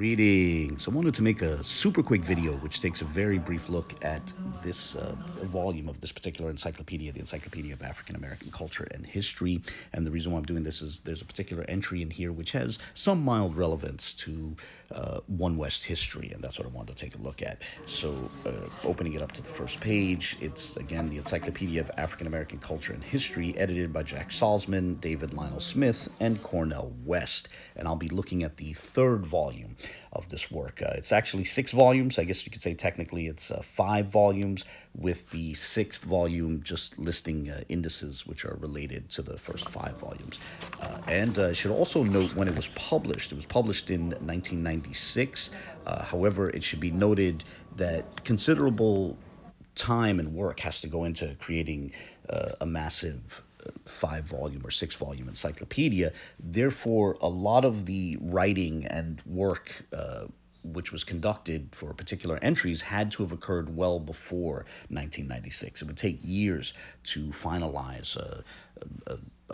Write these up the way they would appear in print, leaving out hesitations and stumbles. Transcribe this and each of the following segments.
Greetings. I wanted to make a super quick video which takes a very brief look at this volume of this particular encyclopedia, the Encyclopedia of African American Culture and History. And the reason why I'm doing this is there's a particular entry in here which has some mild relevance to One West history, and that's what I wanted to take a look at. So opening it up to the first page, it's again the Encyclopedia of African American Culture and History, edited by Jack Salzman, David Lionel Smith, and Cornel West. And I'll be looking at the third volume of this work. It's actually 6 volumes. I guess you could say technically it's 5 volumes, with the 6th volume just listing indices which are related to the first 5 volumes. And I should also note when it was published. It was published in 1996. However, it should be noted that considerable time and work has to go into creating a massive 5-volume or 6-volume encyclopedia. Therefore, a lot of the writing and work which was conducted for particular entries had to have occurred well before 1996. It would take years to finalize a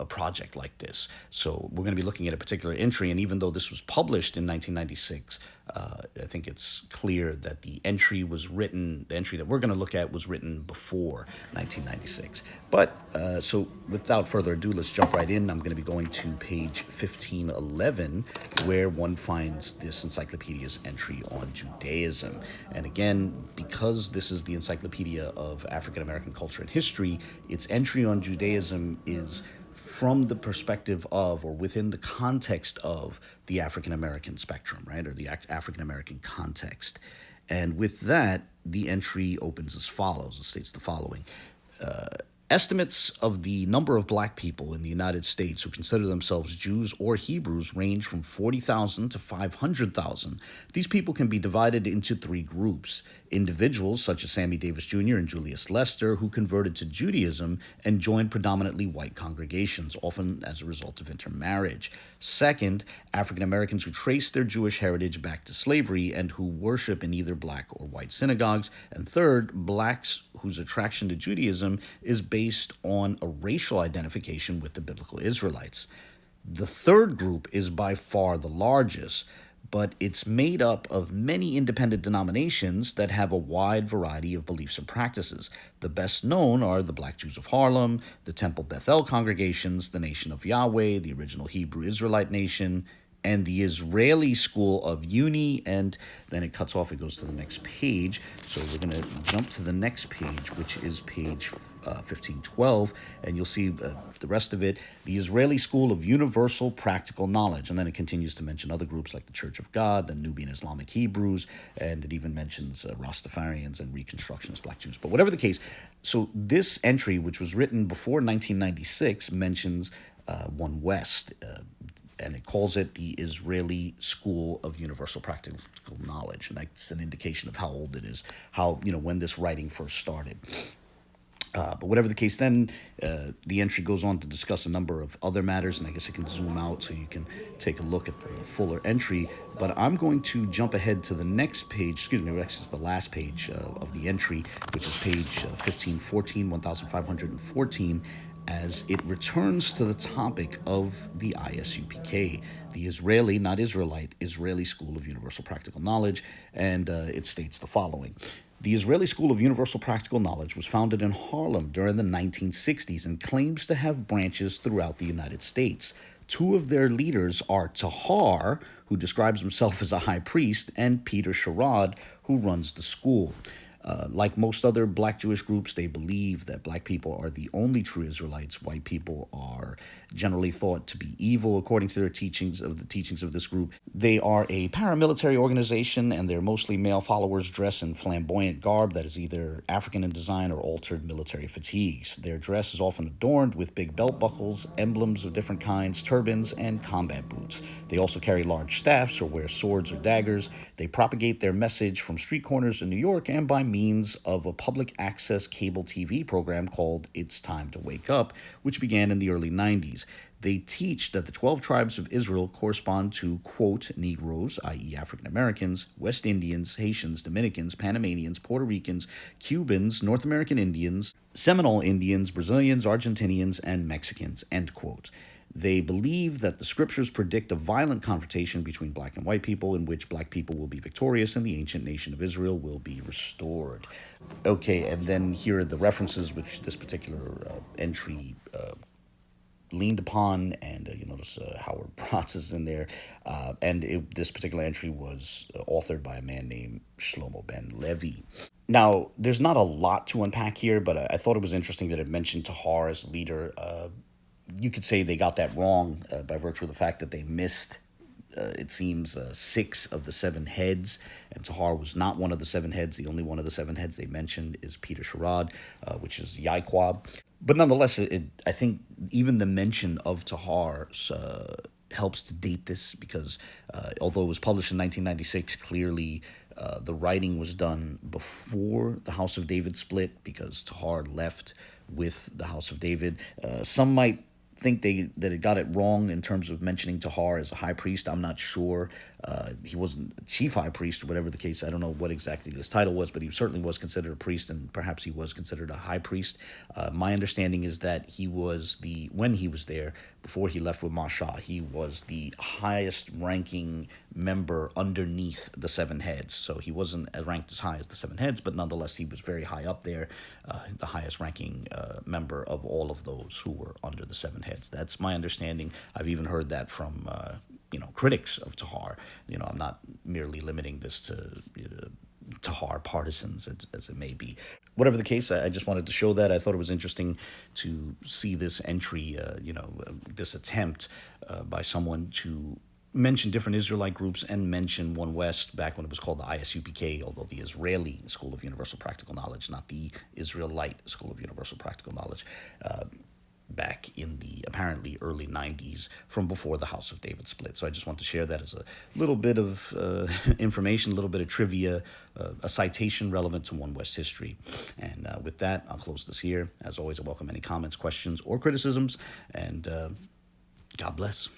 project like this. So we're going to be looking at a particular entry, and even though this was published in 1996, I think it's clear that the entry that we're going to look at was written before 1996. But so without further ado, let's jump right in. I'm going to be going to page 1511, where one finds this encyclopedia's entry on Judaism. And again, because this is the Encyclopedia of African American Culture and History, its entry on Judaism is from the perspective of, or within the context of, the African American spectrum, right, or the African American context. And with that, the entry opens as follows. It states the following. Estimates of the number of black people in the United States who consider themselves Jews or Hebrews range from 40,000 to 500,000. These people can be divided into 3 groups. Individuals such as Sammy Davis Jr. and Julius Lester, who converted to Judaism and joined predominantly white congregations, often as a result of intermarriage. Second, African Americans who trace their Jewish heritage back to slavery and who worship in either black or white synagogues. And third, blacks whose attraction to Judaism is based on a racial identification with the biblical Israelites. The third group is by far the largest, but it's made up of many independent denominations that have a wide variety of beliefs and practices. The best known are the Black Jews of Harlem, the Temple Bethel congregations, the Nation of Yahweh, the original Hebrew Israelite nation, and the Israeli School of Uni. And then it cuts off, it goes to the next page. So we're going to jump to the next page, which is page 1512, and you'll see the rest of it, the Israeli School of Universal Practical Knowledge. And then it continues to mention other groups like the Church of God, the Nubian Islamic Hebrews, and it even mentions Rastafarians and Reconstructionist Black Jews. But whatever the case, so this entry, which was written before 1996, mentions One West, and it calls it the Israeli School of Universal Practical Knowledge. And that's an indication of how old it is, when this writing first started. But whatever the case, then the entry goes on to discuss a number of other matters, and I guess I can zoom out so you can take a look at the fuller entry. But I'm going to jump ahead to the next page, next is the last page of the entry, which is page 1514, as it returns to the topic of the ISUPK, the Israeli, not Israelite, Israeli School of Universal Practical Knowledge, and it states the following. The Israeli School of Universal Practical Knowledge was founded in Harlem during the 1960s and claims to have branches throughout the United States. 2 of their leaders are Tahar, who describes himself as a high priest, and Peter Sherrod, who runs the school. Like most other black Jewish groups, they believe that black people are the only true Israelites. White people are generally thought to be evil, according to the teachings of this group. They are a paramilitary organization, and their mostly male followers dress in flamboyant garb that is either African in design or altered military fatigues. Their dress is often adorned with big belt buckles, emblems of different kinds, turbans, and combat boots. They also carry large staffs or wear swords or daggers. They propagate their message from street corners in New York and by means of a public access cable TV program called It's Time to Wake Up, which began in the early 90s. They teach that the 12 tribes of Israel correspond to, quote, Negroes, i.e. African Americans, West Indians, Haitians, Dominicans, Panamanians, Puerto Ricans, Cubans, North American Indians, Seminole Indians, Brazilians, Argentinians, and Mexicans, end quote. They believe that the scriptures predict a violent confrontation between black and white people in which black people will be victorious and the ancient nation of Israel will be restored. Okay, and then here are the references which this particular entry leaned upon, and you notice Howard Bratz is in there, this particular entry was authored by a man named Shlomo ben Levy. Now, there's not a lot to unpack here, but I thought it was interesting that it mentioned Tahar as leader. You could say they got that wrong by virtue of the fact that they missed, it seems, 6 of the 7 heads, and Tahar was not one of the 7 heads. The only one of the 7 heads they mentioned is Peter Sherrod, which is Yaiquab. But nonetheless, I think even the mention of Tahar helps to date this, because although it was published in 1996, clearly the writing was done before the House of David split, because Tahar left with the House of David. Some might think that it got it wrong in terms of mentioning Tahar as a high priest. I'm not sure. He wasn't chief high priest or whatever the case. I don't know what exactly his title was, but he certainly was considered a priest, and perhaps he was considered a high priest. My understanding is that when he was there, before he left with Masha, he was the highest ranking member underneath the 7 heads. So he wasn't ranked as high as the 7 heads, but nonetheless, he was very high up there, the highest ranking member of all of those who were under the 7 heads. That's my understanding. I've even heard that from critics of Tahar. I'm not merely limiting this to Tahar partisans, as it may be. Whatever the case, I just wanted to show that. I thought it was interesting to see this entry, this attempt by someone to mention different Israelite groups and mention One West back when it was called the ISUPK, although the Israeli School of Universal Practical Knowledge, not the Israelite School of Universal Practical Knowledge, back in the apparently early 90s, from before the House of David split. So I just want to share that as a little bit of information, a little bit of trivia, a citation relevant to One West history. And with that, I'll close this here. As always, I welcome any comments, questions, or criticisms, and God bless.